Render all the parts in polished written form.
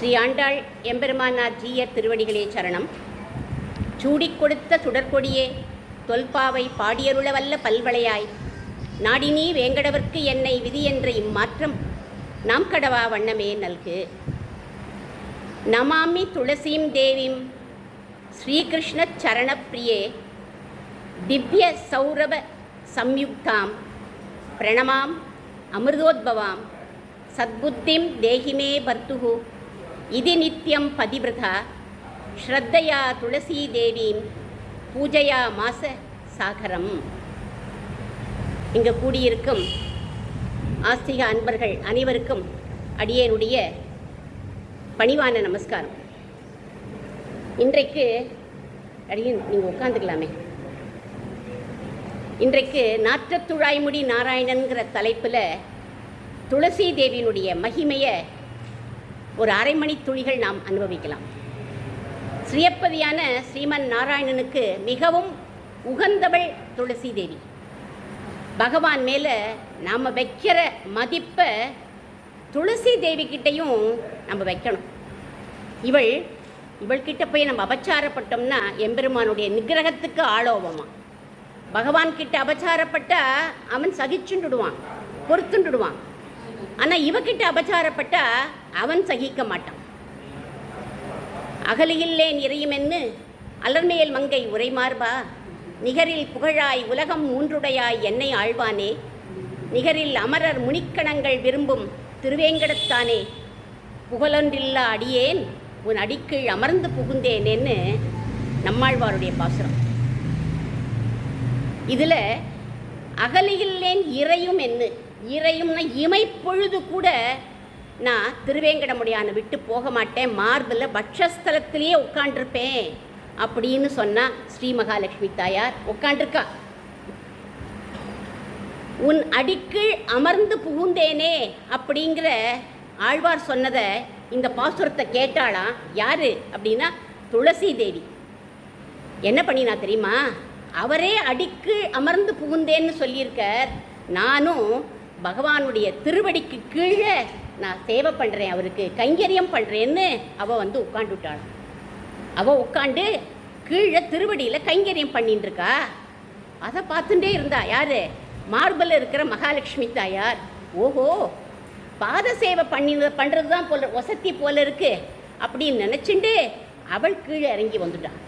ஸ்ரீ ஆண்டாள் எம்பெருமானார் ஜீயர் திருவடிகளே சரணம். சூடிக் கொடுத்த சுடற்கொடியே தொல்பாவை பாடியருளவல்ல பல்வளையாய் நாடினீ வேங்கடவர்க்கு என்னை விதி என்ற இம்மாற்றம் நாம் கடவா வண்ணமே நல்கு. நமாமி துளசீம் தேவீம் ஸ்ரீகிருஷ்ண சரணப்பிரியே திவ்ய சௌரப சம்யுக்தாம் பிரணமாம் அமிர்தோத்பவாம் சத்புத்திம் தேஹிமே பர்த்துஹு இது நித்யம் பதிவிரதா ஸ்ரத்தையா துளசி தேவீம் பூஜையா மாச சாகரம். இங்கு கூடியிருக்கும் ஆஸ்திக அன்பர்கள் அனைவருக்கும் அடியேனுடைய பணிவான நமஸ்காரம். இன்றைக்கு அடியேன் நீங்கள் உட்காந்துக்கலாமே. இன்றைக்கு நாற்றத்துழாய்முடி நாராயணன்கிற தலைப்பில் துளசி தேவியினுடைய மகிமையை ஒரு அரை மணி துளிகள் நாம் அனுபவிக்கலாம். ஸ்ரீயப்பதியான ஸ்ரீமன் நாராயணனுக்கு மிகவும் உகந்தவள் துளசி தேவி. பகவான் மேலே நாம் வைக்கிற மதிப்பை துளசி தேவிக்கிட்டையும் நம்ம வைக்கணும். இவள்கிட்ட போய் நம்ம அபச்சாரப்பட்டோம்னா எம்பெருமானுடைய நிகிரகத்துக்கு ஆளோவமா. பகவான்கிட்ட அபச்சாரப்பட்டா அவன் சகிச்சுண்டுடுவான், பொறுத்துண்டுடுவான். ஆனால் இவக்கிட்ட அபச்சாரப்பட்டா அவன் சகிக்க மாட்டான். அகலியில்லேன் இறையுமென்னு அலர்மேல் மங்கை உரைமார்பா நிகரில் புகழாய் உலகம் மூன்றுடையாய் என்னை ஆழ்வானே நிகரில் அமரர் முனிக்கணங்கள் விரும்பும் திருவேங்கடத்தானே புகழொன்றில்லா அடியேன் உன் அடிக்கீழ் அமர்ந்து புகுந்தேனேன்னு நம்மாழ்வாருடைய பாசுரம். இதில் அகலியில்லேன் இறையும் என்ன இறையும்னா இமைப்பொழுது கூட நான் திருவேங்கடமுடியான விட்டு போக மாட்டேன், மார்பில் பட்சஸ்தலத்திலேயே உட்காண்டிருப்பேன் அப்படின்னு சொன்னால் ஸ்ரீ மகாலட்சுமி தாயார் உட்காண்டிருக்கா. உன் அடிக்கீழ் அமர்ந்து புகுந்தேனே அப்படிங்கிற ஆழ்வார் சொன்னதை இந்த பாசுரத்தை கேட்டாளாம். யாரு அப்படின்னா துளசி தேவி. என்ன பண்ணினா தெரியுமா? அவரே அடிக்கீழ் அமர்ந்து புகுந்தேன்னு சொல்லியிருக்கார். நானும் பகவானுடைய திருவடிக்கு கீழே நான் சேவை பண்ணுறேன், அவருக்கு கைங்கரியம் பண்ணுறேன்னு அவள் உட்காந்துட்டாள். அவள் உட்காந்து கீழே திருவடியில் கைங்கரியம் பண்ணிட்டு இருக்கா. அதை பார்த்துட்டே இருந்தா யார்? மார்பில் இருக்கிற மகாலட்சுமி தாயார். ஓஹோ, பாத சேவை பண்ணுறது தான் போல வசதி போல இருக்கு அப்படின்னு நினச்சிண்டு அவள் கீழே இறங்கி வந்துட்டான்.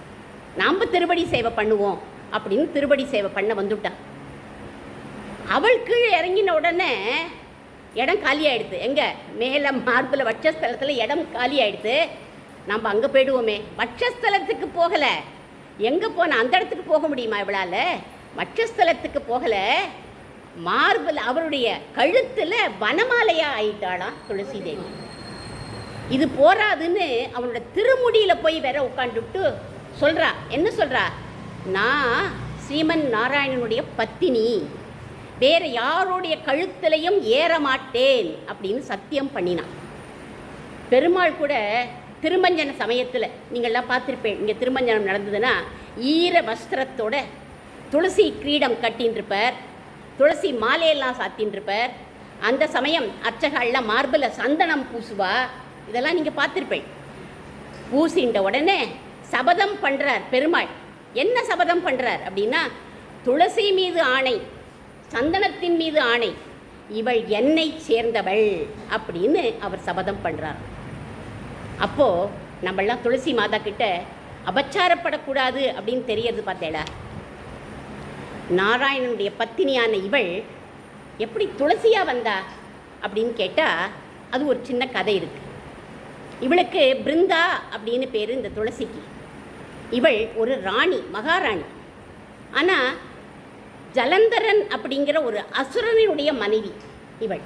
நாம் திருவடி சேவை பண்ணுவோம் அப்படின்னு திருவடி சேவை பண்ண வந்துட்டான். அவள் கீழே இறங்கின உடனே இடம் காலி ஆகிடுது. எங்கே? மேலே மார்பில் வட்சஸ்தலத்தில் இடம் காலி ஆகிடுது. நம்ம அங்கே போயிடுவோமே. வட்சஸ்தலத்துக்கு போகலை, எங்கே போனால் அந்த இடத்துக்கு போக முடியுமா இவளால்? வட்சஸ்தலத்துக்கு போகலை, மார்பில் அவருடைய கழுத்தில் வனமாலையாக ஆயிட்டாளாம் துளசி தேவி. இது போராதுன்னு அவனோட திருமுடியில் போய் வேற உட்காந்துட்டு சொல்கிறா. என்ன சொல்கிறா? நான் ஸ்ரீமன் நாராயணனுடைய பத்தினி, வேறு யாருடைய கழுத்திலையும் ஏறமாட்டேன் அப்படின்னு சத்தியம் பண்ணினான். பெருமாள் கூட திருமஞ்சன சமயத்தில் நீங்கள்லாம் பார்த்துருப்பேன். இங்கே திருமஞ்சனம் நடந்ததுன்னா ஈர வஸ்திரத்தோட துளசி கிரீடம் கட்டின்றிருப்பார், துளசி மாலையெல்லாம் சாத்தின்றிருப்பார். அந்த சமயம் அர்ச்சகாலாம் மார்பில் சந்தனம் பூசுவா. இதெல்லாம் நீங்கள் பார்த்துருப்பேன். பூசின்ற உடனே சபதம் பண்ணுறார் பெருமாள். என்ன சபதம் பண்ணுறார் அப்படின்னா, துளசி மீது ஆணை, சந்தனத்தின் மீது ஆணை, இவள் என்னை சேர்ந்தவள் அப்படின்னு அவர் சபதம் பண்ணுறார். அப்போது நம்மளாம் துளசி மாதா கிட்ட அபச்சாரப்படக்கூடாது அப்படின்னு தெரியறது பார்த்தேடா. நாராயணனுடைய பத்தினியான இவள் எப்படி துளசியாக வந்தா அப்படின்னு கேட்டால் அது ஒரு சின்ன கதை இருக்குது. இவளுக்கு பிருந்தா அப்படின்னு பேர் இந்த துளசிக்கு. இவள் ஒரு ராணி, மகாராணி. ஆனால் ஜலந்தரன் அப்படிங்கிற ஒரு அசுரனுடைய மனைவி இவள்.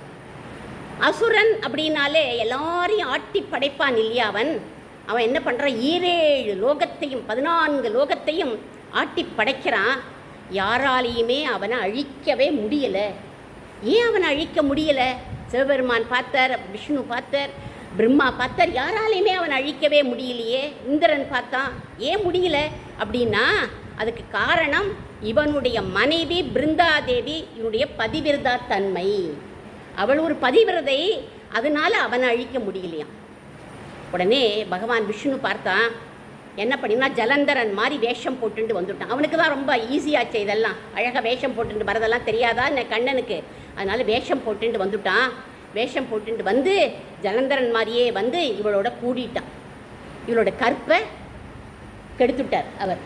அசுரன் அப்படின்னாலே எல்லாரையும் ஆட்டி படைப்பான் இல்லையா? அவன் என்ன பண்ணுறான்? 7 லோகத்தையும் 14 லோகத்தையும் ஆட்டி படைக்கிறான். யாராலையுமே அவனை அழிக்கவே முடியலை. ஏன் அவனை அழிக்க முடியலை? சிவபெருமான் பார்த்தார், விஷ்ணு பார்த்தார், பிரம்மா பார்த்தார், யாராலையுமே அவனை அழிக்கவே முடியலையே. இந்திரன் பார்த்தான், ஏன் முடியல அப்படின்னா அதுக்கு காரணம் இவனுடைய மனைவி பிருந்தாதேவி, இவனுடைய பதிவிரதா தன்மை. அவள் ஒரு பதிவிரதை, அதனால் அவனை அழிக்க முடியலையாம். உடனே பகவான் விஷ்ணு பார்த்தான், என்ன பண்ணினா ஜலந்தரன் மாதிரி வேஷம் போட்டுட்டு வந்துட்டான். அவனுக்கு தான் ரொம்ப ஈஸியாச்சு இதெல்லாம், அழகாக வேஷம் போட்டுட்டு வரதெல்லாம் தெரியாதா என்ன கண்ணனுக்கு. அதனால் வேஷம் போட்டுட்டு வந்துட்டான். வேஷம் போட்டுட்டு வந்து ஜலந்தரன் மாதிரியே வந்து இவளோட கூடிட்டான். இவளோட கற்பை கெடுத்துட்டார் அவர்.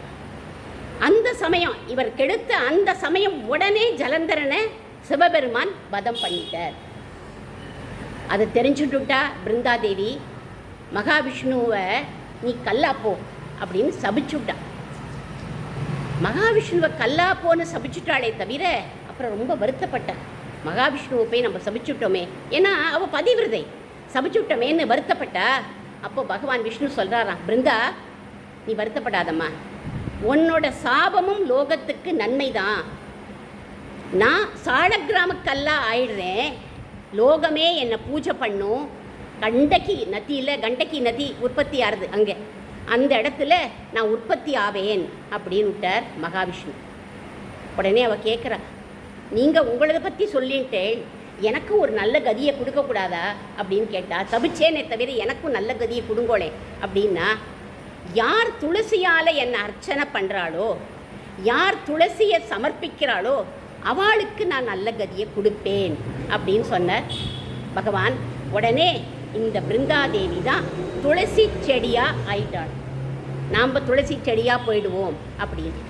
அந்த சமயம் இவர் கெடுத்த அந்த சமயம் உடனே ஜலந்தரனை சிவபெருமான் வதம் பண்ணிட்டார். அதை தெரிஞ்சுட்டுட்டா பிருந்தாதேவி மகாவிஷ்ணுவை நீ கல்லாப்போ அப்படின்னு சபிச்சுட்டா. மகாவிஷ்ணுவை கல்லாப்போன்னு சபிச்சுட்டாளே தவிர அப்புறம் ரொம்ப வருத்தப்பட்டான். மகாவிஷ்ணுவை போய் நம்ம சபிச்சுட்டோமே, ஏன்னா அவள் பதிவிரதை, சபிச்சுட்டோமேன்னு வருத்தப்பட்டா. அப்போ பகவான் விஷ்ணு சொல்கிறாராம், பிருந்தா நீ வருத்தப்படாதம்மா, உன்னோட சாபமும் லோகத்துக்கு நன்மை தான். நான் சாலக்கிராம கல்லா ஆயிடுறேன், லோகமே என்னை பூஜை பண்ணும். கண்டகி நதி உற்பத்தி ஆறுது அங்கே, அந்த இடத்துல நான் உற்பத்தி ஆவேன் அப்படின்னு விட்டார் மகாவிஷ்ணு. உடனே அவள் கேட்குறா, நீங்கள் உங்களதை பற்றி சொல்லிட்டேன், எனக்கும் ஒரு நல்ல கதியை கொடுக்கக்கூடாதா அப்படின்னு கேட்டா. தபிச்சேனே தவிர எனக்கும் நல்ல கதியை கொடுங்கோளே அப்படின்னா, யார் துளசியால் என்னை அர்ச்சனை பண்ணுறாளோ, யார் துளசியை சமர்ப்பிக்கிறாளோ அவளுக்கு நான் நல்ல கதியை கொடுப்பேன் அப்படின்னு சொன்னார் பகவான். உடனே இந்த பிருந்தாதேவி தான் துளசி செடியாக ஆயிட்டாள். நாம் துளசி செடியாக போயிடுவோம் அப்படின்னு.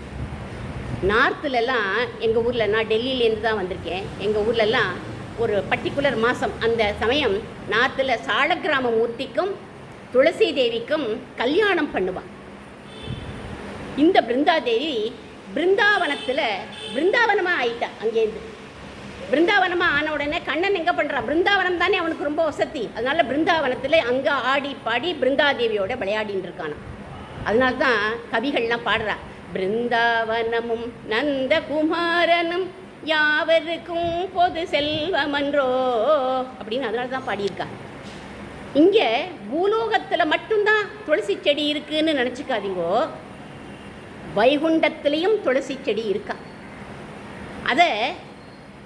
நார்த்துலலாம் எங்கள் ஊரில், நான் டெல்லியிலேருந்து தான் வந்திருக்கேன், எங்கள் ஊர்லெலாம் ஒரு பர்டிகுலர் மாதம், அந்த சமயம் நார்த்தில் சாலக்கிராம மூர்த்திக்கும் துளசி தேவிக்கும் கல்யாணம் பண்ணுவாள். இந்த பிருந்தாதேவி பிருந்தாவனமாக ஆயிட்டா. அங்கேருந்து பிருந்தாவனமாக ஆன உடனே கண்ணன் எங்கே பண்ணுறான், பிருந்தாவனம் தானே அவனுக்கு ரொம்ப வசதி. அதனால் பிருந்தாவனத்தில் அங்கே ஆடி பாடி பிருந்தாதேவியோட விளையாடின்னு இருக்கானா. அதனால தான் கவிகள்லாம் பாடுறா, பிருந்தாவனமும் நந்தகுமாரனும் யாவருக்கும் பொது செல்வமன்றோ அப்படின்னு. அதனால தான் பாடியிருக்கா. இங்கே பூலோகத்தில் மட்டும்தான் துளசி செடி இருக்குன்னு நினச்சிக்காதீங்கோ, வைகுண்டத்திலையும் துளசி செடி இருக்கா. அதை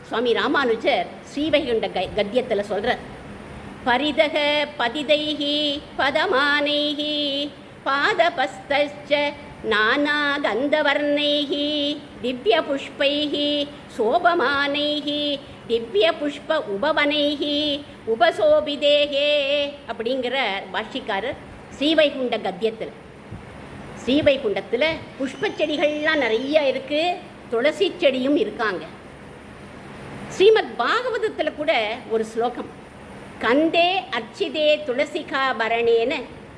சுவாமி ராமானுஜர் ஸ்ரீவைகுண்ட கத்தியத்தில் சொல்கிறார். பரிதக பதிதைஹி பதமானைஹி பாதபஸ்தச்ச நானா கந்தவர்ணைஹி திவ்ய புஷ்பைஹி சோபமானைஹி திவ்ய புஷ்ப உபவனைஹி உபசோபிதேகே அப்படிங்கிற பாஷிக்காரர் ஸ்ரீவைகுண்ட கத்தியத்தில். ஸ்ரீவைகுண்டத்தில் புஷ்ப செடிகள்லாம் நிறைய இருக்குது, துளசி செடியும் இருக்காங்க. ஸ்ரீமத் பாகவதத்தில் கூட ஒரு ஸ்லோகம், கந்தே அர்ச்சிதே துளசிகாபரணேன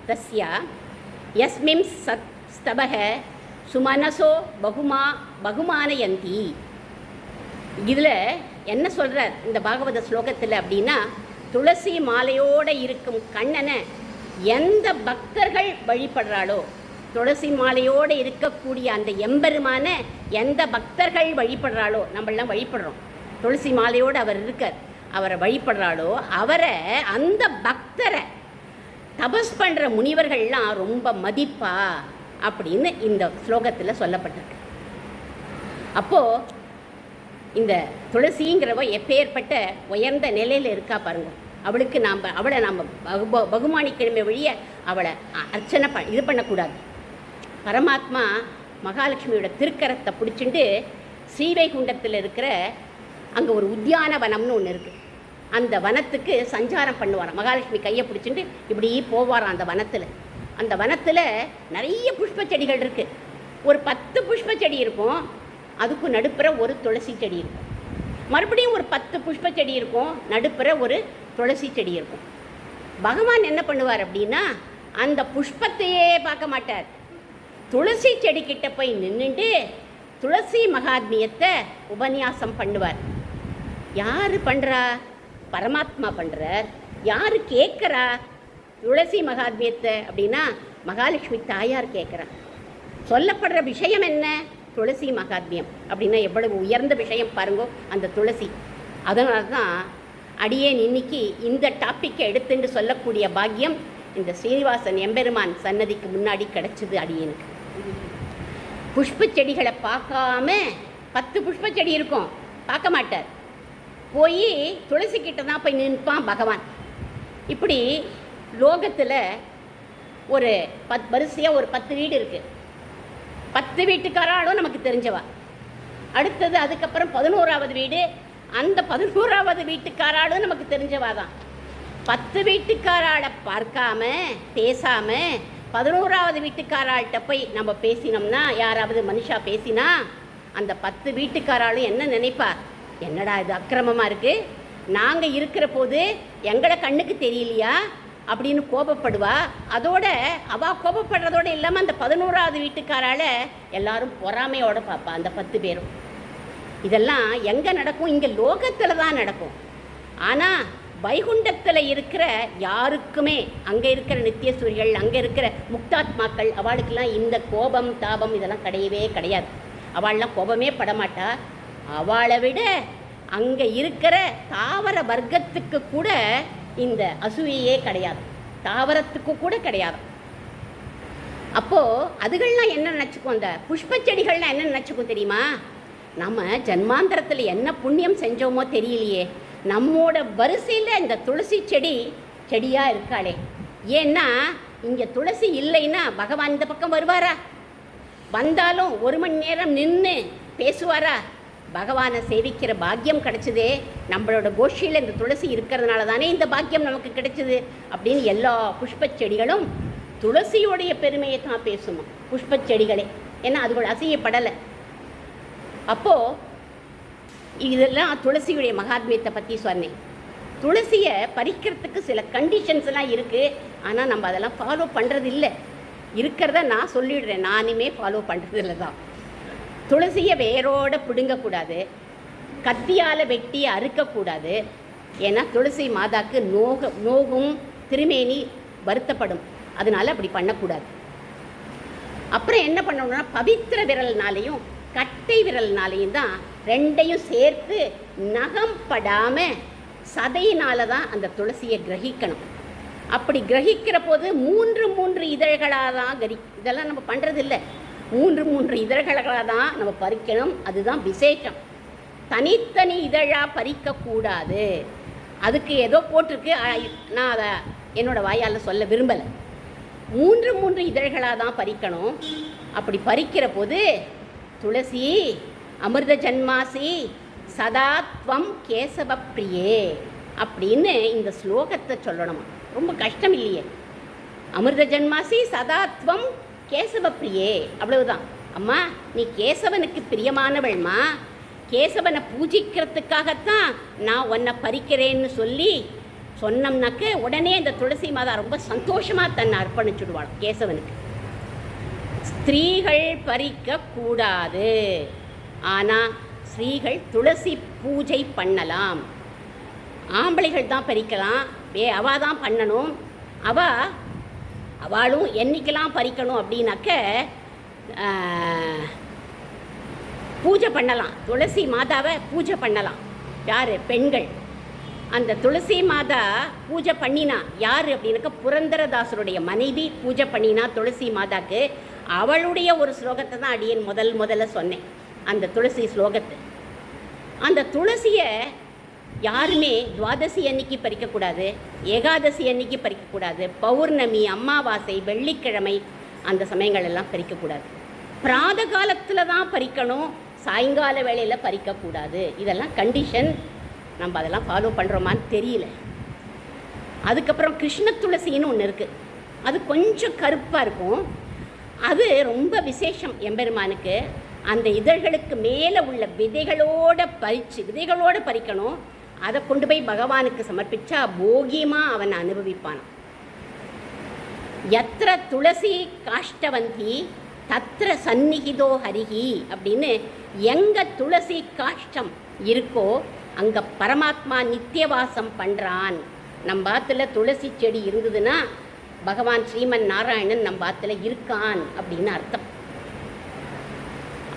தஸ்யா யஸ்மிம் ஸ்தபக சுமனசோ பகுமானயந்தி. இதில் என்ன சொல்கிறார் இந்த பாகவத ஸ்லோகத்தில் அப்படின்னா, துளசி மாலையோடு இருக்கும் கண்ணனை எந்த பக்தர்கள் வழிபடுறாளோ, துளசி மாலையோடு இருக்கக்கூடிய அந்த எம்பெருமான எந்த பக்தர்கள் வழிபடுறாளோ, நம்மளாம் வழிபடுறோம், துளசி மாலையோடு அவர் இருக்கார், அவரை வழிபடுறாளோ அவரை, அந்த பக்தரை தபஸ் பண்ணுற முனிவர்கள்லாம் ரொம்ப மதிப்பா அப்படின்னு இந்த ஸ்லோகத்தில் சொல்லப்பட்டிருக்கு. அப்போது இந்த துளசிங்கிறவ எப்பேற்பட்ட உயர்ந்த நிலையில் இருக்கா பாருங்க. அவளை நாம் பகுமானிக்கிழமை வழிய அவளை அர்ச்சனை இது பண்ணக்கூடாது. பரமாத்மா மகாலட்சுமியோட திருக்கரத்தை பிடிச்சிட்டு ஸ்ரீவைகுண்டத்தில் இருக்கிற அங்கே ஒரு உத்தியானவனம்னு ஒன்று இருக்குது, அந்த வனத்துக்கு சஞ்சாரம் பண்ணுவாராம். மகாலட்சுமி கையை பிடிச்சிட்டு இப்படி போவாராம் அந்த வனத்தில். அந்த வனத்தில் நிறைய புஷ்ப செடிகள் இருக்குது. ஒரு 10 புஷ்ப செடி இருக்கும், அதுக்கு நடுப்புற ஒரு துளசி செடி இருக்கும். மறுபடியும் ஒரு 10 புஷ்ப செடி இருக்கும், நடுப்புற ஒரு துளசி செடி இருக்கும். பகவான் என்ன பண்ணுவார் அப்படின்னா, அந்த புஷ்பத்தையே பார்க்க மாட்டார், துளசி செடிக்கிட்ட போய் நின்றுட்டு துளசி மகாத்மியத்தை உபன்யாசம் பண்ணுவார். யார் பண்ணுறா? பரமாத்மா பண்ணுறார். யார் கேட்குறா துளசி மகாத்மியத்தை அப்படின்னா, மகாலட்சுமி தாயார் கேட்குறா. சொல்லப்படுற விஷயம் என்ன? துளசி மகாத்மியம் அப்படின்னா எவ்வளவு உயர்ந்த விஷயம் பாருங்கோ அந்த துளசி. அதனால தான் அடியேன் இன்னைக்கு இந்த டாப்பிக்கை எடுத்துட்டு சொல்லக்கூடிய பாக்கியம் இந்த ஸ்ரீனிவாசன் எம்பெருமான் சன்னதிக்கு முன்னாடி கிடச்சிது அடியேனுக்கு. புஷ்ப செடிகளை பார்க்காம 10 புஷ்ப செடி இருக்கும், பார்க்க மாட்டார். போய் துளசி கிட்ட தான் போய் நிற்பான் பகவான். இப்படி லோகத்தில் ஒரு வரிசையாக ஒரு 10 வீடு இருக்குது. 10 வீட்டுக்காராலும் நமக்கு தெரிஞ்சவா. அடுத்தது அதுக்கப்புறம் 11வது வீடு, அந்த 11வது வீட்டுக்காராலும் நமக்கு தெரிஞ்சவா தான். 10 வீட்டுக்காராளை பார்க்காம பேசாமல் 11வது வீட்டுக்காராள்கிட்ட போய் நம்ம பேசினோம்னா, யாராவது மனுஷா பேசினா அந்த 10 வீட்டுக்காராலும் என்ன நினைப்பா? என்னடா இது அக்கிரமமாக இருக்குது, நாங்கள் இருக்கிற போது எங்களை கண்ணுக்கு தெரியலையா அப்படின்னு கோபப்படுவா. அதோட அவள் கோபப்படுறதோடு இல்லாமல் அந்த 11வது வீட்டுக்காரால் எல்லாரும் பொறாமையோடு பார்ப்பா, அந்த 10 பேரும். இதெல்லாம் எங்கே நடக்கும்? இங்கே லோகத்தில் தான் நடக்கும். ஆனால் வைகுண்டத்தில் இருக்கிற யாருக்குமே, அங்கே இருக்கிற நித்தியசூரிகள், அங்கே இருக்கிற முக்தாத்மாக்கள், அவளுக்கெல்லாம் இந்த கோபம் தாபம் இதெல்லாம் கிடையவே கிடையாது. அவள்லாம் கோபமே படமாட்டா. அவளை விட அங்கே இருக்கிற தாவர வர்க்கத்துக்கு கூட இந்த அசூயையே கிடையாது, தாவரத்துக்கு கூட கிடையாது. அப்போது அதுகள்லாம் என்ன நினச்சிக்கும்? அந்த புஷ்ப செடிகள்லாம் என்ன நினச்சிக்கும் தெரியுமா? நம்ம ஜன்மாந்தரத்தில் என்ன புண்ணியம் செஞ்சோமோ தெரியலையே, நம்மோட வரிசையில் இந்த துளசி செடியாக இருக்காளே. ஏன்னா இங்கே துளசி இல்லைன்னா பகவான் இந்த பக்கம் வருவாரா? வந்தாலும் 1 மணி நேரம் நின்று பேசுவாரா? பகவானை சேவிக்கிற பாக்கியம் கிடைச்சதே நம்மளோட கோஷ்டியில் இந்த துளசி இருக்கிறதுனால தானே இந்த பாக்கியம் நமக்கு கிடைச்சிது அப்படின்னு எல்லா புஷ்ப செடிகளும் துளசியோடைய பெருமையை தான் பேசுமா, புஷ்ப செடிகளே. ஏன்னா அதுகள் அசையப்படலை. அப்போது இதெல்லாம் துளசியுடைய மகாத்மியத்தை பற்றி சொன்னேன். துளசியை பறிக்கிறதுக்கு சில கண்டிஷன்ஸ்லாம் இருக்குது. ஆனால் நம்ம அதெல்லாம் ஃபாலோ பண்ணுறது இல்லை. இருக்கிறத நான் சொல்லிடுறேன், நானுமே ஃபாலோ பண்ணுறதில்ல தான். துளசியை வேரோடு பிடுங்கக்கூடாது, கத்தியால் வெட்டி அறுக்கக்கூடாது. ஏன்னா துளசி மாதாக்கு நோகும், திருமேனி வருத்தப்படும். அதனால் அப்படி பண்ணக்கூடாது. அப்புறம் என்ன பண்ணணும்னா, பவித்திர விரல்னாலையும் கட்டை விரல்னாலையும் தான் ரெண்டையும் சேர்த்து நகம் படாமல் சதையினால தான் அந்த துளசியை கிரகிக்கணும். அப்படி கிரகிக்கிற போது 3 இதழ்களாக தான் இதெல்லாம் நம்ம பண்ணுறது இல்லை. 3 இதழ்களாக தான் நம்ம பறிக்கணும். அதுதான் விசேஷம். தனித்தனி இதழாக பறிக்கக்கூடாது. அதுக்கு ஏதோ போட்டிருக்கு, நான் அதை என்னோடய வாயால் சொல்ல விரும்பலை. 3 இதழ்களாக தான் பறிக்கணும். அப்படி பறிக்கிற போது துளசி அமிர்த ஜன்மாசி சதாத்வம் கேசவ பிரியே அப்படின்னு இந்த ஸ்லோகத்தை சொல்லணுமா. ரொம்ப கஷ்டம் இல்லையே? அமிர்த ஜன்மாசி சதாத்வம் கேசவ பிரியே, அவ்வளவுதான். அம்மா நீ கேசவனுக்கு பிரியமானவள்மா, கேசவனை பூஜிக்கிறதுக்காகத்தான் நான் உன்னை பறிக்கிறேன்னு சொல்லி சொன்னோம்னாக்க உடனே இந்த துளசி மாதா ரொம்ப சந்தோஷமாக தன்னை அர்ப்பணிச்சுடுவாள் கேசவனுக்கு. ஸ்திரீகள் பறிக்கக்கூடாது, ஆனால் ஸ்திரீகள் துளசி பூஜை பண்ணலாம். ஆம்பளைகள் தான் பறிக்கலாம், அவள் தான் பண்ணணும். அவளும் என்னைக்கெல்லாம் பறிக்கணும் அப்படின்னாக்க பூஜை பண்ணலாம். துளசி மாதாவை பூஜை பண்ணலாம். யார்? பெண்கள். அந்த துளசி மாதா பூஜை பண்ணினா யார் அப்படின்னாக்க புரந்தரதாசருடைய மனைவி பூஜை பண்ணினா துளசி மாதாக்கு. அவளுடைய ஒரு ஸ்லோகத்தை தான் அடியேன் முதல்ல சொன்னேன், அந்த துளசி ஸ்லோகத்தை. அந்த துளசியை யாருமே துவாதசி அன்னைக்கு பறிக்கக்கூடாது, ஏகாதசி அன்னைக்கு பறிக்கக்கூடாது, பௌர்ணமி, அமாவாசை, வெள்ளிக்கிழமை அந்த சமயங்கள் எல்லாம் பறிக்கக்கூடாது. பிராத காலத்தில் தான் பறிக்கணும், சாயங்கால வேளையில் பறிக்கக்கூடாது. இதெல்லாம் கண்டிஷன். நம்ம அதெல்லாம் ஃபாலோ பண்ணுறோமான்னு தெரியல. அதுக்கப்புறம் கிருஷ்ண துளசின்னு ஒன்று இருக்குது. அது கொஞ்சம் கருப்பாக இருக்கும். அது ரொம்ப விசேஷம் எம்பெருமானுக்கு. அந்த இதழ்களுக்கு மேலே உள்ள விதைகளோடு பறிக்கணும். அதை கொண்டு போய் பகவானுக்கு சமர்ப்பித்தா போகியமாக அவனை அனுபவிப்பான். எத்திர துளசி காஷ்டவந்தி தத்திர சந்நிகிதோ ஹரிஹி அப்படின்னு எங்கே துளசி காஷ்டம் இருக்கோ அங்கே பரமாத்மா நித்தியவாசம் பண்ணுறான். நம்ம ஆற்றுல துளசி செடி இருந்ததுன்னா பகவான் ஸ்ரீமன் நாராயணன் நம்ம ஆற்றுல இருக்கான் அப்படின்னு அர்த்தம்.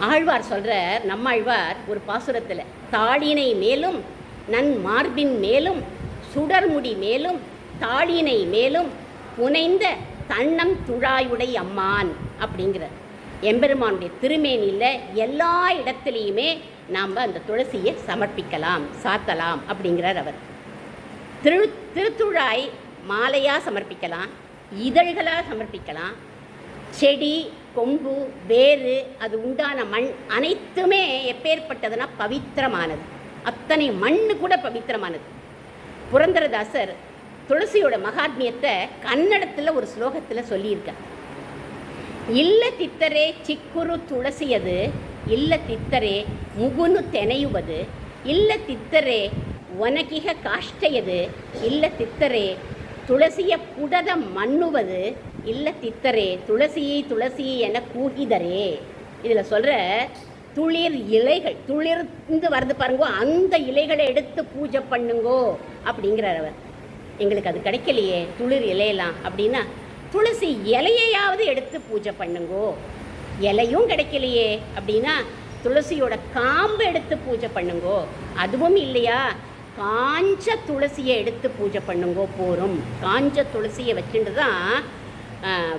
ஆழ்வார் சொல்கிற நம்மாழ்வார் ஒரு பாசுரத்தில், தாளினை மேலும் நன் மார்பின் மேலும் சுடர்முடி மேலும் தாளினை மேலும் புனைந்த தன்னம் துழாயுடை அம்மான் அப்படிங்கிறார். எம்பெருமானுடைய திருமேனியில் எல்லா இடத்துலையுமே நாம் அந்த துளசியை சமர்ப்பிக்கலாம், சாத்தலாம் அப்படிங்கிறார் அவர். திருத்துழாய் மாலையாக சமர்ப்பிக்கலாம், இதழ்களாக சமர்ப்பிக்கலாம். செடி, கொம்பு, வேறு, அது உண்டான மண் அனைத்துமே எப்பேற்பட்டதுன்னா பவித்திரமானது. அத்தனை மண்ணு கூட பவித்திரமானது. புரந்தரதாசர் துளசியோட மகாத்மியத்தை கன்னடத்தில் ஒரு ஸ்லோகத்தில் சொல்லியிருக்கார். இல்ல தித்தரே சிக்குரு துளசியது, இல்ல தித்தரே முகுನು ತೆನೆಯುವುದು, ಇಲ್ಲ ತಿತ್ತರೆ ಒನಗಿಹ ಕಾಷ್ಟೆಯದು, ಇಲ್ಲ ತಿತ್ತರೆ துளசிய புடத மண்ணுவது, இல்லை தித்தரே துளசி துளசி என கூகிதரே. இதில் சொல்கிற துளிர் இலைகள், துளிர்ந்து வருது பாருங்கோ, அந்த இலைகளை எடுத்து பூஜை பண்ணுங்கோ அப்படிங்கிறார் அவர். எங்களுக்கு அது கிடைக்கலையே துளிர் இலையெல்லாம் அப்படின்னா, துளசி இலையையாவது எடுத்து பூஜை பண்ணுங்கோ. இலையும் கிடைக்கலையே அப்படின்னா துளசியோட காம்பு எடுத்து பூஜை பண்ணுங்கோ. அதுவும் இல்லையா, காஞ்ச துளசியை எடுத்து பூஜை பண்ணுங்கோ போரும். காஞ்ச துளசியை வச்சுட்டு தான்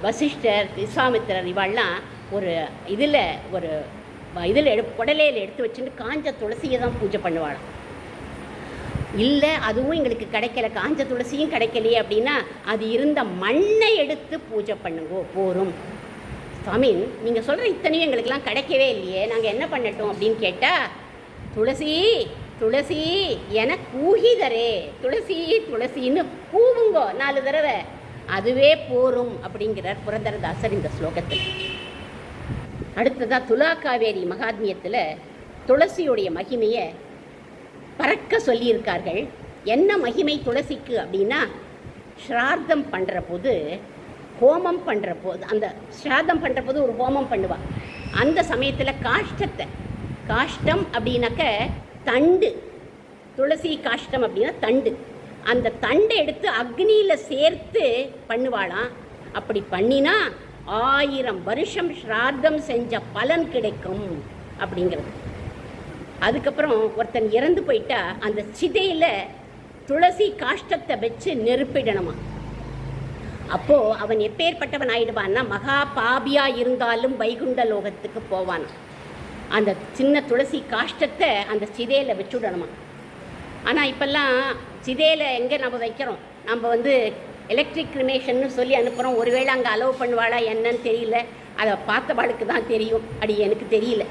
வசிஷ்டர், விஸ்வாமித்திரர் இவாள்லாம் ஒரு இதில் குடலையில் எடுத்து வச்சுட்டு காஞ்ச துளசியை தான் பூஜை பண்ணுவாளாம். இல்லை அதுவும் எங்களுக்கு கிடைக்கல, காஞ்ச துளசியும் கிடைக்கலையே அப்படின்னா அது இருந்த மண்ணை எடுத்து பூஜை பண்ணுங்கோ போரும். சுவாமி, நீங்கள் சொல்கிற இத்தனையும் எங்களுக்கெல்லாம் கிடைக்கவே இல்லையே, நாங்கள் என்ன பண்ணட்டும் அப்படின்னு கேட்டால், துளசி துளசி என கூகிதரே, துளசி துளசின்னு கூவுங்கோ 4 தடவை, அதுவே போரும் அப்படிங்கிறார் புரந்தரதாசர் இந்த ஸ்லோகத்தில். அடுத்ததாக துலா காவேரி மகாத்மியத்தில் துளசியுடைய மகிமையை பறக்க சொல்லியிருக்கார்கள். என்ன மகிமை துளசிக்கு அப்படின்னா, ஸ்ரார்த்தம் பண்ணுற போது, ஹோமம் பண்ணுற போது, அந்த ஸ்ரார்த்தம் பண்ணுற போது ஒரு ஹோமம் பண்ணுவாள். அந்த சமயத்தில் காஷ்டம் அப்படின்னாக்க தண்டு, துளசி காஷ்டம் அப்படின்னா தண்டு, அந்த தண்டை எடுத்து அக்னியில் சேர்த்து பண்ணுவாளாம். அப்படி பண்ணினா 1000 வருஷம் ஸ்ரார்த்தம் செஞ்ச பலன் கிடைக்கும் அப்படிங்கிறது. அதுக்கப்புறம் ஒருத்தன் இறந்து போயிட்டா அந்த சிதையில் துளசி காஷ்டத்தை வச்சு நெருப்பிடணுமா. அப்போது அவன் எப்பேற்பட்டவன் ஆயிடுவான்னா, மகா பாபியாக இருந்தாலும் வைகுண்ட லோகத்துக்கு போவான். அந்த சின்ன துளசி காஷ்டத்தை அந்த சிதையில் வச்சுடணுமா. ஆனால் இப்போல்லாம் சிதையில் எங்கே நம்ம வைக்கிறோம், நம்ம எலக்ட்ரிக் கிரிமேஷன்னு சொல்லி அனுப்புகிறோம். ஒருவேளை அங்கே அலோவ் பண்ணுவாளா என்னன்னு தெரியல, அதை பார்த்தவாளுக்கு தான் தெரியும், அப்படி எனக்கு தெரியல.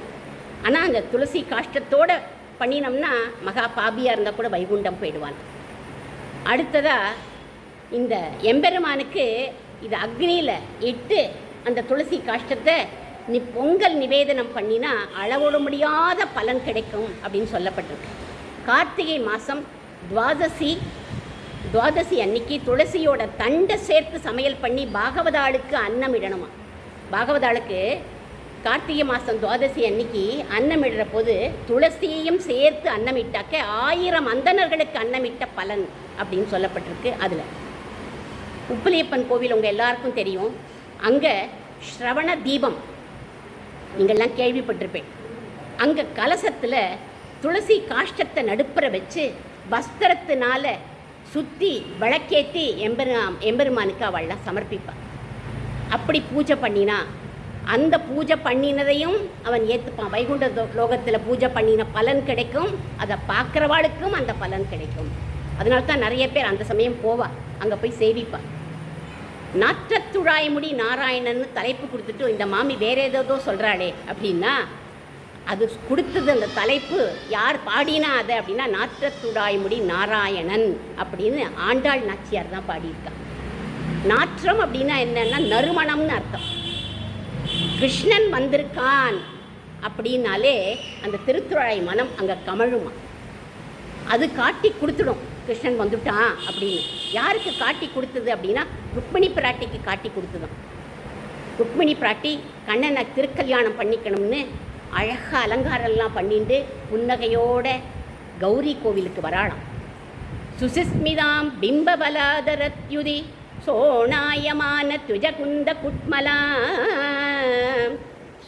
ஆனால் அந்த துளசி காஷ்டத்தோடு பண்ணினோம்னா மகா பாபியாக இருந்தால் கூட வைகுண்டம் போயிடுவான். அடுத்ததாக இந்த எம்பெருமானுக்கு இது அக்னியில் இட்டு அந்த துளசி காஷ்டத்தை பொங்கல் நிவேதனம் பண்ணினா அளவோட முடியாத பலன் கிடைக்கும் அப்படின்னு சொல்லப்பட்டிருக்கு. கார்த்திகை மாதம் துவாதசி அன்னைக்கு துளசியோட தண்டை சேர்த்து சமையல் பண்ணி பாகவதாளுக்கு அன்னம் இடணுமா. பாகவதாளுக்கு கார்த்திகை மாதம் துவாதசி அன்னைக்கு அன்னமிடுற போது துளசியையும் சேர்த்து அன்னமிட்டாக்க 1000 அந்தணர்களுக்கு அன்னமிட்ட பலன் அப்படின்னு சொல்லப்பட்டிருக்கு. அதில் உப்பிலியப்பன் கோவில் உங்கள் எல்லாருக்கும் தெரியும். அங்கே ஸ்ரவண தீபம் நீங்கள்லாம் கேள்விப்பட்டிருப்பேன். அங்கே கலசத்தில் துளசி காஷ்டத்தை நடுப்புற வச்சு வஸ்திரத்தினால சுற்றி விளக்கேற்றி எம்பெருமானுக்கு அவள்லாம் சமர்ப்பிப்பான். அப்படி பூஜை பண்ணினா அந்த பூஜை பண்ணினதையும் அவன் ஏற்றுப்பான். வைகுண்ட லோகத்தில் பூஜை பண்ணின பலன் கிடைக்கும், அதை பார்க்குறவாளுக்கும் அந்த பலன் கிடைக்கும். அதனால தான் நிறைய பேர் அந்த சமயம் போவாள், அங்கே போய் சேவிப்பாள். நாற்றத்துழாய்முடி நாராயணன்னு தலைப்பு கொடுத்துட்டு இந்த மாமி வேற ஏதோ சொல்கிறாளே அப்படின்னா, அது கொடுத்தது அந்த தலைப்பு யார் பாடினா அதை அப்படின்னா நாற்றத்துழாய்முடி நாராயணன் அப்படின்னு ஆண்டாள் நாச்சியார் தான் பாடியிருக்கா. நாற்றம் அப்படின்னா என்னன்னா நறுமணம்னு அர்த்தம். கிருஷ்ணன் வந்திருக்கான் அப்படின்னாலே அந்த திருத்துழாய் மனம் அங்கே கமழுமா. அது காட்டி கொடுத்துடும் கிருஷ்ணன் வந்துட்டான் அப்படின்னு. யாருக்கு காட்டி கொடுத்தது அப்படின்னா ருக்மிணி பிராட்டிக்கு காட்டி கொடுத்துதான். ருக்மிணி பிராட்டி கண்ணனை திருக்கல்யாணம் பண்ணிக்கணும்னு அழகாக அலங்காரம்லாம் பண்ணிட்டு புன்னகையோட கௌரி கோவிலுக்கு வராளாம். சுசிஸ்மிதாம் பிம்பபலாதரத்யுதி சோணாயமான துஜகுந்த குட்மலா.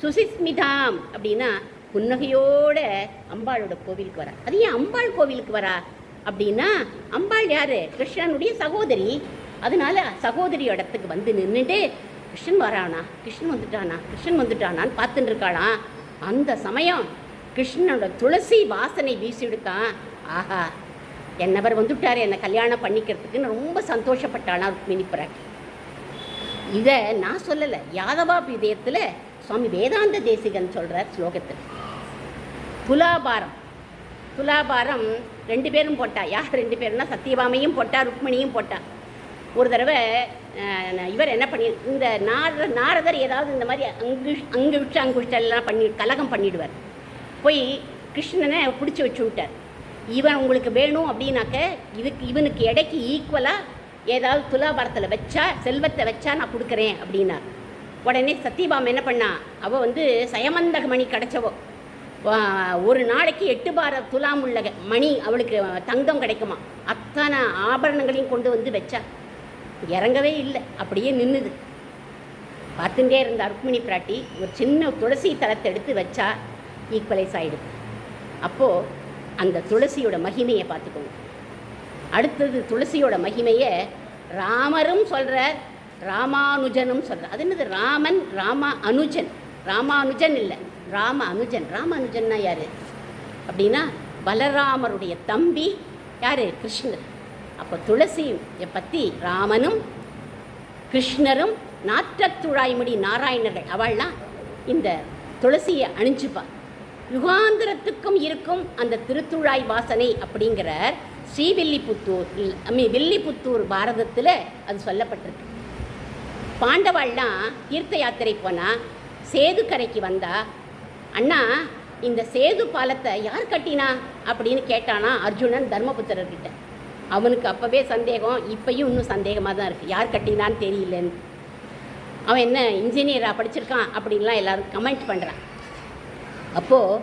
சுசிஸ்மிதாம் அப்படின்னா புன்னகையோட அம்பாளோட கோவிலுக்கு வரா. அது ஏன் அம்பாள் கோவிலுக்கு வரா அப்படின்னா, அம்பாள் யார்? கிருஷ்ணனுடைய சகோதரி. அதனால சகோதரி இடத்துக்கு வந்து நின்றுட்டு கிருஷ்ணன் வரானா, கிருஷ்ணன் வந்துட்டானான்னு பார்த்துட்டு இருக்காளாம். அந்த சமயம் கிருஷ்ணனோட துளசி வாசனை வீசிடுத்தான். ஆஹா, என்னவர் வந்துட்டார் என்னை கல்யாணம் பண்ணிக்கிறதுக்குன்னு ரொம்ப சந்தோஷப்பட்டாளாம் ருக்மிணி பிராட்டி. இதை நான் சொல்லலை, யாதவா விதயத்தில் சுவாமி வேதாந்த தேசிகன் சொல்கிறார் ஸ்லோகத்தில். துலாபாரம், துலாபாரம் 2 பேரும் போட்டா. யார் 2 பேருன்னா சத்தியபாமையும் போட்டா, ருக்மிணியும் போட்டா. ஒரு தடவை இவர் என்ன பண்ணி, இந்த நாரதர் ஏதாவது இந்த மாதிரி அங்குஷ்டெல்லாம் பண்ணி கலகம் பண்ணிவிடுவார். போய் கிருஷ்ணனை பிடிச்சி வச்சு விட்டார். இவன் உங்களுக்கு வேணும் அப்படின்னாக்க இவனுக்கு எடைக்கு ஈக்குவலாக ஏதாவது துலாபாரத்தில் வச்சா, செல்வத்தை வச்சா நான் கொடுக்குறேன் அப்படின்னார். உடனே சத்தியபாமா என்ன பண்ணா, அவள் வந்து சயமந்தக மணி கிடச்சவோ, ஒரு நாளைக்கு 8 பார துலாம் உள்ள மணி அவளுக்கு தங்கம் கிடைக்குமா. அத்தனை ஆபரணங்களையும் கொண்டு வந்து வச்சா. இறங்கவே இல்லை, அப்படியே நின்றுது. பார்த்துட்டே இருந்த ருக்மிணி பிராட்டி ஒரு சின்ன துளசி தளத்தை எடுத்து வச்சா ஈக்குவலைஸ் ஆகிடுது. அப்போது அந்த துளசியோட மகிமையை பார்த்துக்கோங்க. அடுத்தது துளசியோட மகிமையை ராமரும் சொல்கிறார், ராமானுஜனும் சொல்கிறார். அது என்னது, ராமன் அனுஜன், ராமானுஜன் இல்லை, அனுஜன். அனுஜன்னா யார் அப்படின்னா பலராமருடைய தம்பி யார், கிருஷ்ணர். அப்போ துளசியை பற்றி ராமனும் கிருஷ்ணரும் நாற்றத்துழாய்மொழி நாராயணர்கள் அவள்லாம் இந்த துளசியை அணிஞ்சுப்பா. யுகாந்திரத்துக்கும் இருக்கும் அந்த திருத்துழாய் வாசனை அப்படிங்கிற வில்லிபுத்தூர் பாரதத்தில் அது சொல்லப்பட்டிருக்கு. பாண்டவாள்லாம் தீர்த்த யாத்திரை போனால் சேது கரைக்கு வந்தா, அண்ணா இந்த சேது பாலத்தை யார் கட்டினா அப்படின்னு கேட்டானா அர்ஜுனன் தர்மபுத்திரர்கிட்ட. அவனுக்கு அப்போவே சந்தேகம், இப்பையும் இன்னும் சந்தேகமாக தான் இருக்குது, யார் கட்டினான்னு தெரியலன்னு. அவன் என்ன இன்ஜினியராக படிச்சிருக்கான் அப்படின்லாம் எல்லோரும் கமெண்ட் பண்ணுறான். அப்போது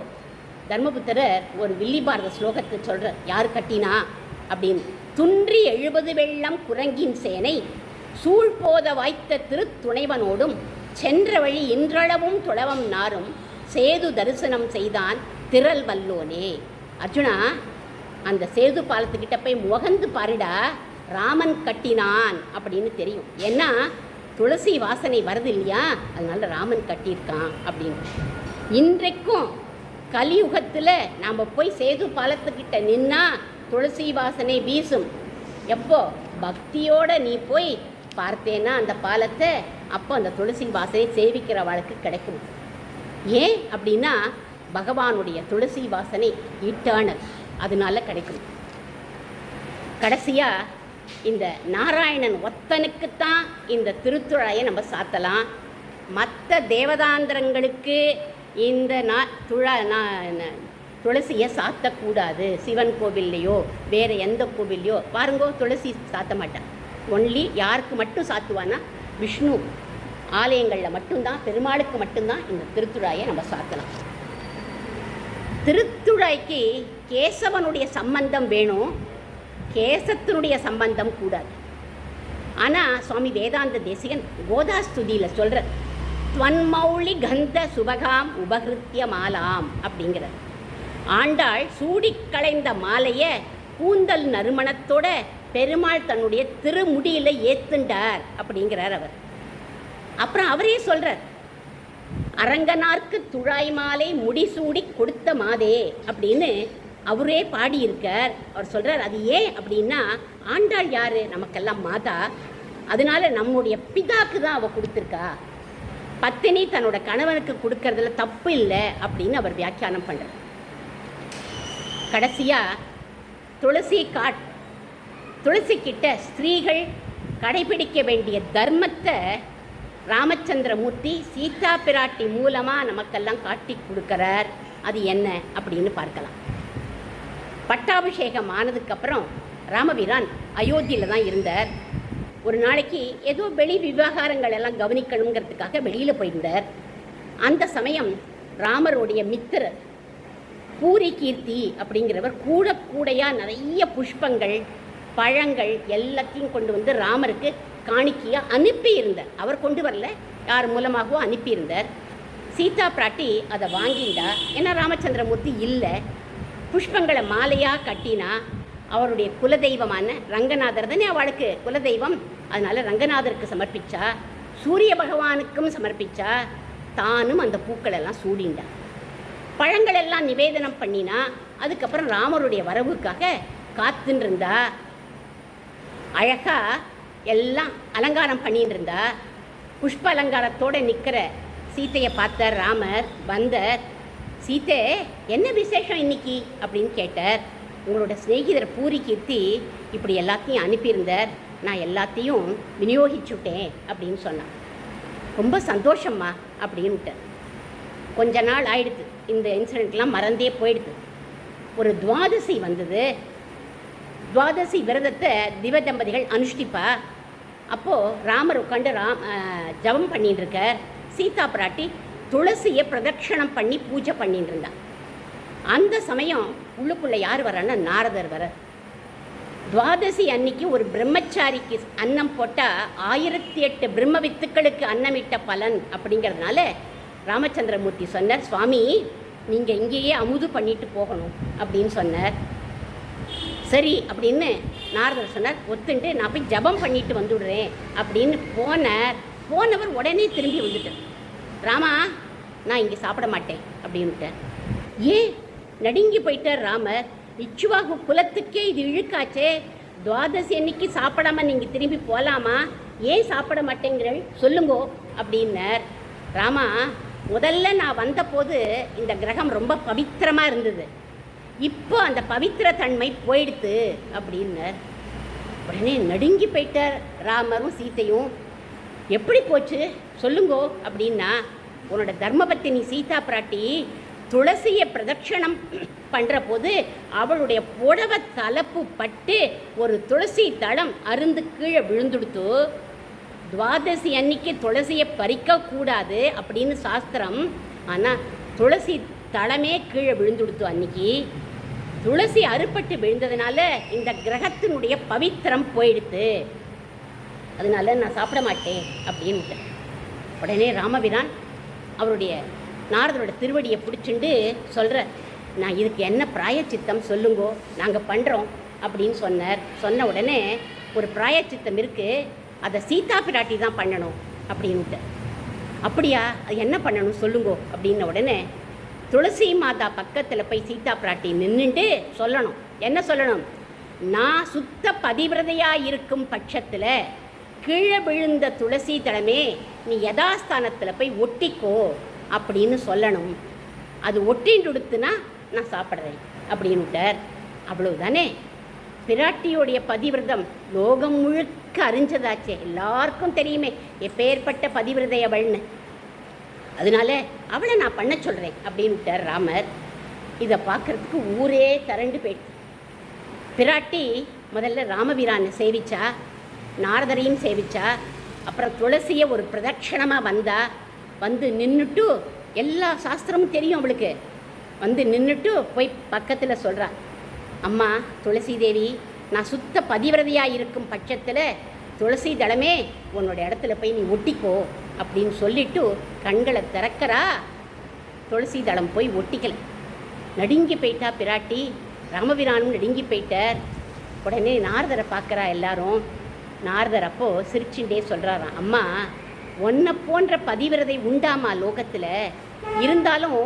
தர்மபுத்திரர் ஒரு வில்லி பாரத ஸ்லோகத்தை சொல்கிறார், யார் கட்டினா அப்படின்னு. துன்றி 70 வெள்ளம் குரங்கின் சேனை சூழ்போத வாய்த்த திருத்துணைவனோடும் சென்ற வழி இன்றளவும் துளவம் நாரும் சேது தரிசனம் செய்தான் திரள் வல்லோனே. அர்ஜுனா, அந்த சேது பாலத்துக்கிட்ட போய் முகந்து பாருடா, ராமன் கட்டினான் அப்படின்னு தெரியும். ஏன்னா துளசி வாசனை வருது இல்லையா, அதனால ராமன் கட்டியிருக்கான் அப்படின்னு. இன்றைக்கும் கலியுகத்தில் நாம் போய் சேது பாலத்துக்கிட்ட நின்னா துளசி வாசனை வீசும். எப்போ பக்தியோடு நீ போய் பார்த்தேன்னா அந்த பாலத்தை, அப்போ அந்த துளசி வாசனை சேவிக்கிற வாழ்க்கை கிடைக்கும். ஏன் அப்படின்னா பகவானுடைய துளசி வாசனை இட்டர்னல், அதனால கிடைக்கும். கடைசியாக இந்த நாராயணன் ஒத்தனுக்குத்தான் இந்த திருத்துழாயை நம்ம சாத்தலாம். மற்ற தேவதாந்திரங்களுக்கு இந்த துளசியை சாத்தக்கூடாது. சிவன் கோவில்லையோ வேறு எந்த கோவில்லையோ பாருங்கோ துளசி சாத்த மாட்டான். ஒன்லி யாருக்கு மட்டும் சாத்துவான்னா விஷ்ணு ஆலயங்களில் மட்டும்தான், பெருமாளுக்கு மட்டும்தான் இந்த திருத்துழாயை நம்ம சாத்தலாம். திருத்துழாய்க்கு கேசவனுடைய சம்பந்தம் வேணும், கேசத்தினுடைய சம்பந்தம் கூடாது. ஆனால் சுவாமி வேதாந்த தேசிகன் கோதாஸ்துதியில் சொல்கிற துவன்மௌளி கந்த சுபகாம் உபகிருத்திய மாலாம் அப்படிங்கிற ஆண்டாள் சூடி களைந்த மாலையை கூந்தல் நறுமணத்தோட பெருமாள் தன்னுடைய திருமுடியில் ஏத்துண்டார் அப்படிங்கிறார் அவர். அப்புறம் அவரே சொல்கிறார், அரங்கனார்க்கு துழாய் மாலை முடிசூடி கொடுத்த மாதே அப்படின்னு அவரே பாடியிருக்கார். அவர் சொல்கிறார், அது ஏன் அப்படின்னா ஆண்டாள் யார், நமக்கெல்லாம் மாதா, அதனால நம்முடைய பிதாக்கு தான் அவள் கொடுத்துருக்கா. பத்தினி தன்னோட கணவனுக்கு கொடுக்கறதுல தப்பு இல்லை அப்படின்னு அவர் வியாக்கியானம் பண்ணுறார். கடைசியாக துளசிக்கிட்ட ஸ்திரீகள் கடைபிடிக்க வேண்டிய தர்மத்தை ராமச்சந்திரமூர்த்தி சீதா பிராட்டி மூலமாக நமக்கெல்லாம் காட்டி கொடுக்குறார். அது என்ன அப்படின்னு பார்க்கலாம். பட்டாபிஷேகம் ஆனதுக்கப்புறம் ராமபிரான் அயோத்தியில் தான் இருந்தார். ஒரு நாளைக்கு ஏதோ வெளி விவகாரங்கள் எல்லாம் கவனிக்கணுங்கிறதுக்காக வெளியில் போயிருந்தார். அந்த சமயம் ராமருடைய மித்திரர் பூரி கீர்த்தி அப்படிங்கிறவர் கூடையாக நிறைய புஷ்பங்கள் பழங்கள் எல்லாத்தையும் கொண்டு வந்து ராமருக்கு காணிக்கையாக அனுப்பியிருந்தார். அவர் கொண்டு வரல, யார் மூலமாகவோ அனுப்பியிருந்தார். சீதா பிராட்டி அதை வாங்கிண்டா. ஏன்னா ராமச்சந்திரமூர்த்தி இல்லை. புஷ்பங்களை மாலையாக கட்டினா அவருடைய குலதெய்வமான ரங்கநாதர் தானே அவளுக்கு குலதெய்வம். அதனால் ரங்கநாதருக்கு சமர்ப்பிச்சா, சூரிய பகவானுக்கும் சமர்ப்பிச்சா, தானும் அந்த பூக்களெல்லாம் சூடிண்டா. பழங்களெல்லாம் நிவேதனம் பண்ணினா. அதுக்கப்புறம் ராமருடைய வரவுக்காக காத்துன்னு இருந்தா. அழகாக எல்லாம் அலங்காரம் பண்ணின்னு இருந்தா. புஷ்ப அலங்காரத்தோடு நிற்கிற சீத்தையை பார்த்தார் ராமர். வந்தார். சீத்தை, என்ன விசேஷம் இன்னைக்கு அப்படின்னு கேட்டார். உங்களோட சிநேகிதர் பூரிகீர்த்தி இப்படி எல்லாத்தையும் அனுப்பியிருந்தார், நான் எல்லாத்தையும் விநியோகிச்சுட்டேன் அப்படின்னு சொன்னான். ரொம்ப சந்தோஷம்மா அப்படின்ட்டு. கொஞ்ச நாள் ஆயிடுது, இந்த இன்சிடெண்ட்லாம் மறந்தே போயிடுது. ஒரு துவாதசி வந்தது. துவாதசி விரதத்தை திவ தம்பதிகள் அனுஷ்டிப்பா. அப்போது ராமர் உட்காந்து ஜபம் பண்ணிட்டு இருக்கார். சீதா பிராட்டி துளசியை பிரதட்சணம் பண்ணி பூஜை பண்ணிட்டு இருந்தா. அந்த சமயம் உள்ளுக்குள்ளே யார் வரான்னா நாரதர் வர. துவாதசி அன்னைக்கு ஒரு பிரம்மச்சாரிக்கு அன்னம் போட்டால் 1008 பிரம்ம வித்துக்களுக்கு அன்னமிட்ட பலன் அப்படிங்கிறதுனால ராமச்சந்திரமூர்த்தி சொன்னார், சுவாமி நீங்கள் இங்கேயே அமுது பண்ணிட்டு போகணும் அப்படின்னு சொன்னார். சரி அப்படின்னு நாரதர் சொன்னார், ஒத்துண்டு நான் போய் ஜபம் பண்ணிட்டு வந்துவிடுறேன் அப்படின்னு போனவர் உடனே திரும்பி வந்துட்டார். ராமா, நான் இங்கே சாப்பிட மாட்டேன் அப்படின்ட்டார். ஏன் நடுங்கி போயிட்டார் ராமர். இச்சுவாகு குலத்துக்கே இது இழுக்காச்சே, துவாதசி அன்னைக்கு சாப்பிடாம நீங்கள் திரும்பி போகலாமா, ஏன் சாப்பிட மாட்டேங்கிறள் சொல்லுங்கோ அப்படின்னார். ராமா, முதல்ல நான் வந்தபோது இந்த கிரகம் ரொம்ப பவித்திரமாக இருந்தது, இப்போ அந்த பவித்திர தன்மை போயிடுத்து அப்படின்னார். உடனே நடுங்கி போயிட்டார் ராமரும் சீத்தையும். எப்படி போச்சு சொல்லுங்கோ அப்படின்னா, உன்னோட தர்மபத்தினி சீதா பிராட்டி துளசியை பிரதட்சணம் பண்ணுற போது அவளுடைய புடவை தலப்பு பட்டு ஒரு துளசி தளம் அருந்து கீழே விழுந்துடுத்து. துவாதசி அன்னைக்கு துளசியை பறிக்கக்கூடாது அப்படின்னு சாஸ்திரம், ஆனால் துளசி தளமே கீழே விழுந்துடுத்து. அன்னைக்கு துளசி அறுபட்டு விழுந்ததுனால இந்த கிரகத்தினுடைய பவித்திரம் போயிடுத்து, அதனால நான் சாப்பிட மாட்டேன் அப்படின்ட்டு. உடனே ராமபிரான் அவருடைய நாரதரோட திருவடியை பிடிச்சிண்டு சொல்கிற, நான் இதுக்கு என்ன பிராயச்சித்தம் சொல்லுங்கோ, நாங்கள் பண்ணுறோம் அப்படின்னு சொன்னார். சொன்ன உடனே ஒரு பிராயச்சித்தம் இருக்குது, அதை சீதா பிராட்டி தான் பண்ணணும் அப்படின்ட்டு. அப்படியா, அது என்ன பண்ணணும் சொல்லுங்கோ அப்படின்ன உடனே துளசி மாதா பக்கத்தில் போய் சீதா பிராட்டி நின்றுட்டு சொல்லணும். என்ன சொல்லணும்? நான் சுத்த பதிவிரதையாக இருக்கும் பட்சத்தில் கீழே விழுந்த துளசி தளமே நீ யதாஸ்தானத்தில் போய் ஒட்டிக்கோ அப்படின்னு சொல்லணும். அது ஒட்டின்னு கொடுத்துனா நான் சாப்பிட்றேன் அப்படின்னுட்டார். அவ்வளவுதானே. பிராட்டியோடைய பதிவிரதம் லோகம் முழுக்க அறிஞ்சதாச்சே, எல்லாருக்கும் தெரியுமே எப்பேற்பட்ட பதிவிரதை அவள்னு. அதனால அவளை நான் பண்ண சொல்கிறேன் அப்படின்னுட்டார் ராமர். இதை பார்க்குறதுக்கு ஊரே திரண்டு போயிடுச்சு. பிராட்டி முதல்ல ராமபிரானை சேவிச்சா, நாரதரையும் சேவிச்சா, அப்புறம் துளசியை ஒரு பிரதட்சணமாக வந்து நின்றுட்டு, எல்லா சாஸ்திரமும் தெரியும் அவளுக்கு, வந்து நின்றுட்டு போய் பக்கத்தில் சொல்கிறா, அம்மா துளசி தேவி, நான் சுத்த பதிவிரதையாக இருக்கும் பட்சத்தில் துளசி தளமே உன்னோட இடத்துல போய் நீ ஒட்டிக்கோ அப்படின்னு சொல்லிவிட்டு கண்களை திறக்கிறா. துளசி தளம் போய் ஒட்டிக்கலை. நடுங்கி போயிட்டா பிராட்டி. ராமபிரானும் நடுங்கி போயிட்டார். உடனே நாரதரை பார்க்குறா எல்லாரும். நாரதர் அப்போது சிரிச்சுட்டே சொல்கிறாராம், அம்மா உன்னை போன்ற பதிவிரதை உண்டாமா லோகத்தில், இருந்தாலும்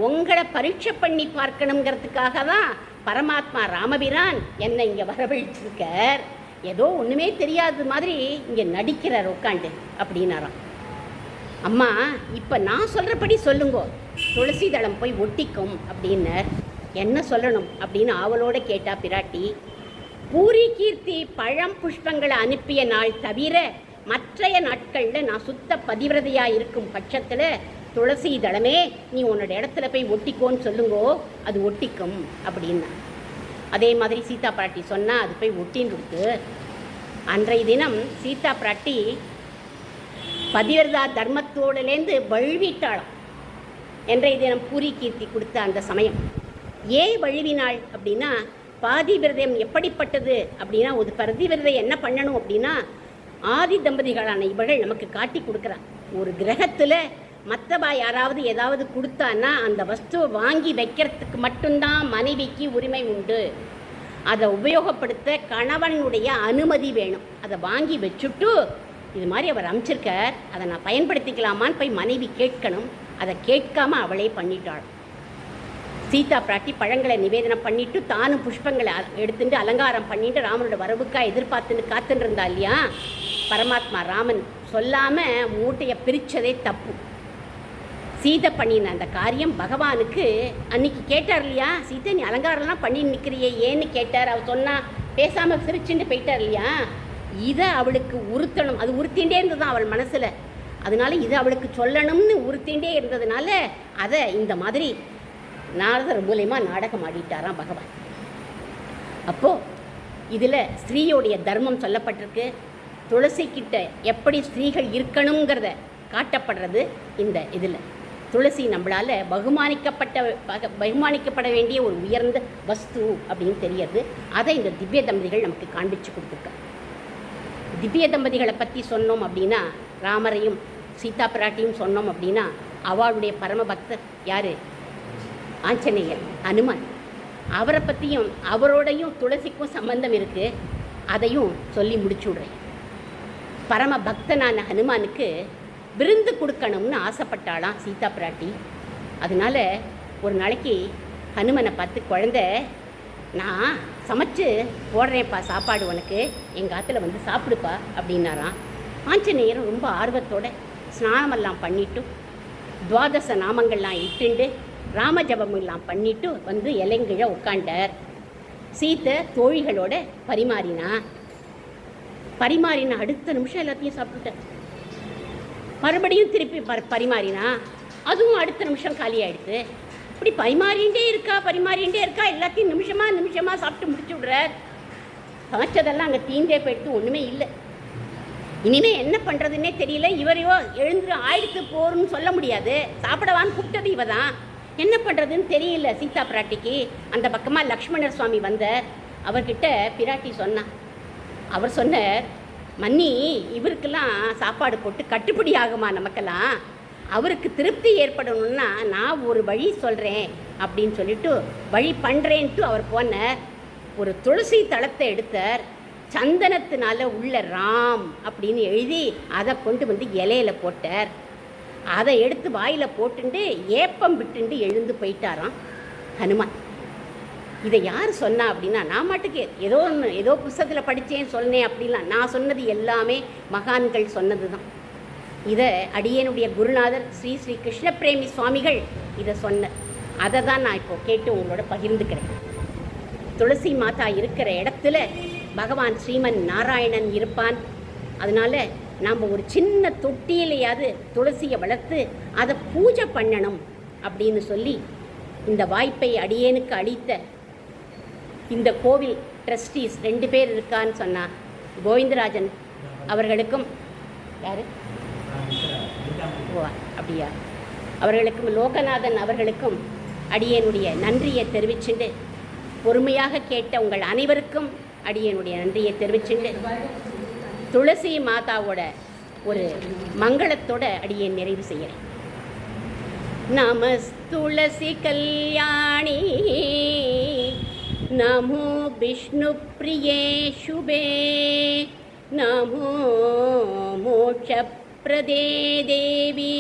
உங்களை பரீட்சை பண்ணி பார்க்கணுங்கிறதுக்காக தான் பரமாத்மா ராமபிரான் என்னை இங்கே வரவழைச்சிருக்கார். ஏதோ ஒன்றுமே தெரியாத மாதிரி இங்கே நடிக்கிறார் உட்காண்டு அப்படின்னாராம். அம்மா இப்போ நான் சொல்கிறபடி சொல்லுங்கோ, துளசி தளம் போய் ஒட்டிக்கும் அப்படின்னார். என்ன சொல்லணும் அப்படின்னு ஆவலோடு கேட்டா பிராட்டி. பூரிகீர்த்தி பழம் புஷ்பங்களை அனுப்பிய நாள் தவிர மற்றைய நாட்களில் நான் சுத்த பதிவிரதையாக இருக்கும் பட்சத்தில் துளசி தளமே நீ உன்னோட இடத்துல போய் ஒட்டிக்கோன்னு சொல்லுங்கோ, அது ஒட்டிக்கும் அப்படின்னா. அதே மாதிரி சீதா பிராட்டி சொன்னால் அது போய் ஒட்டின்னு கொடுத்து. அன்றைய தினம் சீதா பிராட்டி பதிவிரதா தர்மத்தோடுலேருந்து வழுவிட்டாளாம். இன்றைய தினம் பூரிகீர்த்தி கொடுத்த அந்த சமயம் ஏன் வழுவினாள் அப்படின்னா, பாதிவிரதம் எப்படிப்பட்டது அப்படின்னா, ஒரு பதிவிரதை என்ன பண்ணணும் அப்படின்னா, ஆதி தம்பதிகளான இவர்கள் நமக்கு காட்டி கொடுக்குறான். ஒரு கிரகத்தில் மற்றவா யாராவது ஏதாவது கொடுத்தான்னா அந்த வஸ்துவை வாங்கி வைக்கிறதுக்கு மட்டும்தான் மனைவிக்கு உரிமை உண்டு. அதை உபயோகப்படுத்த கணவனுடைய அனுமதி வேணும். அதை வாங்கி வச்சுட்டு இது மாதிரி அவர் அமைச்சிருக்கார், அதை நான் பயன்படுத்திக்கலாமான்னு போய் மனைவி கேட்கணும். அதை கேட்காம அவளே பண்ணிட்டாள். சீதா பிராட்டி பழங்களை நிவேதனம் பண்ணிட்டு தானும் புஷ்பங்களை எடுத்துட்டு அலங்காரம் பண்ணிட்டு ராமனோட வரவுக்காக எதிர்பார்த்துன்னு காத்துட்டு இருந்தா இல்லையா. பரமாத்மா ராமன் சொல்லாமல் மூட்டையை பிரித்ததே தப்பு. சீதை பண்ணின அந்த காரியம் பகவானுக்கு அன்னைக்கு கேட்டார் இல்லையா, சீதை நீ அலங்காரம்லாம் பண்ணி நிற்கிறியே ஏன்னு கேட்டார். அவர் சொன்னால் பேசாமல் சிரிச்சுட்டு போயிட்டார் இல்லையா. இதை அவளுக்கு உறுத்தணும், அது உறுத்திகிட்டே இருந்ததுதான் அவள் மனசில். அதனால இதை அவளுக்கு சொல்லணும்னு உறுத்திகிட்டே இருந்ததுனால அதை இந்த மாதிரி நாரதர் மூலயமா நாடகம் ஆடிட்டாராம் பகவான். அப்போது இதில் ஸ்திரீயோடைய தர்மம் சொல்லப்பட்டிருக்கு. துளசிக்கிட்ட எப்படி ஸ்திரீகள் இருக்கணுங்கிறத காட்டப்படுறது இந்த இதில். துளசி நம்மளால் பகுமானிக்கப்பட வேண்டிய ஒரு உயர்ந்த வஸ்து அப்படின்னு தெரியுது. அதை இந்த திவ்ய தம்பதிகள் நமக்கு காண்பிச்சு கொடுத்துருக்காங்க. திவ்ய தம்பதிகளை பற்றி சொன்னோம் அப்படின்னா, ராமரையும் சீதா பிராட்டியும் சொன்னோம் அப்படின்னா, அவளுடைய பரம பக்தர் யார்? ஆஞ்சநேயர், ஹனுமான். அவரை பற்றியும் அவரோடையும் துளசிக்கும் சம்பந்தம் இருக்குது. அதையும் சொல்லி முடிச்சு விட்றேன். பரம பக்தனான ஹனுமானுக்கு விருந்து கொடுக்கணும்னு ஆசைப்பட்டாளாம் சீதா பிராட்டி. அதனால ஒரு நாளைக்கு ஹனுமனை பார்த்து, குழந்த நான் சமைச்சு போடுறேன்ப்பா சாப்பாடு, உனக்கு எங்கள் ஆற்றுல வந்து சாப்பிடுப்பா அப்படின்னாராம். ஆஞ்சநேயரும் ரொம்ப ஆர்வத்தோடு ஸ்நானமெல்லாம் பண்ணிவிட்டு துவாதச நாமங்கள்லாம் இட்டுண்டு ராமஜபமெல்லாம் பண்ணிவிட்டு வந்து இலைங்கிழ உட்காண்டார். சீத்தை தோழிகளோட பரிமாறினா அடுத்த நிமிஷம் எல்லாத்தையும் சாப்பிட்டுட்டார். மறுபடியும் திருப்பி பரிமாறினா அதுவும் அடுத்த நிமிஷம் காலி ஆகிடுது. இப்படி பரிமாறிகிட்டே இருக்கா, எல்லாத்தையும் நிமிஷமாக சாப்பிட்டு முடிச்சு விட்றார். சமைச்சதெல்லாம் அங்கே தீந்தே போயிட்டு ஒன்றுமே இல்லை. இனிமேல் என்ன பண்ணுறதுன்னே தெரியல. இவரையோ எழுந்து ஆயிடுத்து போறன்னு சொல்ல முடியாது, சாப்பிடவான்னு கூப்பிட்டது இவ தான். என்ன பண்ணுறதுன்னு தெரியல சீதா பிராட்டிக்கு. அந்த பக்கமாக லக்ஷ்மணர் சுவாமி வந்தார். அவர்கிட்ட பிராட்டி சொன்னான். அவர் சொன்னார், மன்னி இவருக்கெல்லாம் சாப்பாடு போட்டு கட்டுப்படி ஆகுமா நமக்கெல்லாம்? அவருக்கு திருப்தி ஏற்படணும்னா நான் ஒரு வழி சொல்கிறேன் அப்படின்னு சொல்லிட்டு வழி பண்ணுறேன்ட்டு அவர் போனார். ஒரு துளசி தளத்தை எடுத்தார். சந்தனத்தினால உள்ள ராம் அப்படின்னு எழுதி அதை கொண்டு வந்து இலையில போட்டார். அதை எடுத்து வாயில் போட்டுண்டு ஏப்பம் விட்டுண்டு எழுந்து போயிட்டாராம் ஹனுமான். இதை யார் சொன்னா அப்படின்னா, நான் மாட்டுக்கு ஏதோ புஸ்தகத்தில் படித்தேன் சொன்னேன் அப்படிலாம். நான் சொன்னது எல்லாமே மகான்கள் சொன்னது தான். இதை அடியனுடைய குருநாதர் ஸ்ரீ ஸ்ரீ கிருஷ்ண பிரேமி சுவாமிகள் இதை சொன்னார். அதை தான் நான் இப்போ கேட்டு உங்களோட பகிர்ந்துக்கிறேன். துளசி மாதா இருக்கிற இடத்துல பகவான் ஸ்ரீமன் நாராயணன் இருப்பான். அதனால் நாம் ஒரு சின்ன தொட்டியிலையாவது துளசியை வளர்த்து அதை பூஜை பண்ணணும் அப்படின்னு சொல்லி இந்த வாய்ப்பை அடியேனுக்கு அளித்த இந்த கோவில் ட்ரஸ்டீஸ் 2 பேர் இருக்கான்னு சொன்னால், கோவிந்தராஜன் அவர்களுக்கும், யார் அப்படியா, அவர்களுக்கும் லோகநாதன் அவர்களுக்கும் அடியனுடைய நன்றியை தெரிவிச்சுண்டு, பொறுமையாக கேட்ட உங்கள் அனைவருக்கும் அடியனுடைய நன்றியை தெரிவிச்சுண்டு, துளசி மாதாவோட ஒரு மங்களத்தோட அடியேன் நிறைவு செய்கிறேன். நமஸ்துளசி கல்யாணி நமோ விஷ்ணு பிரியே சுபே நமோ மோட்சப்ரதே தேவி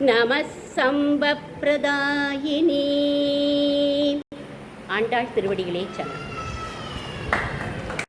நம சம்பப்ரதாயினி. ஆண்டாள் திருவடிகளே சரணம்.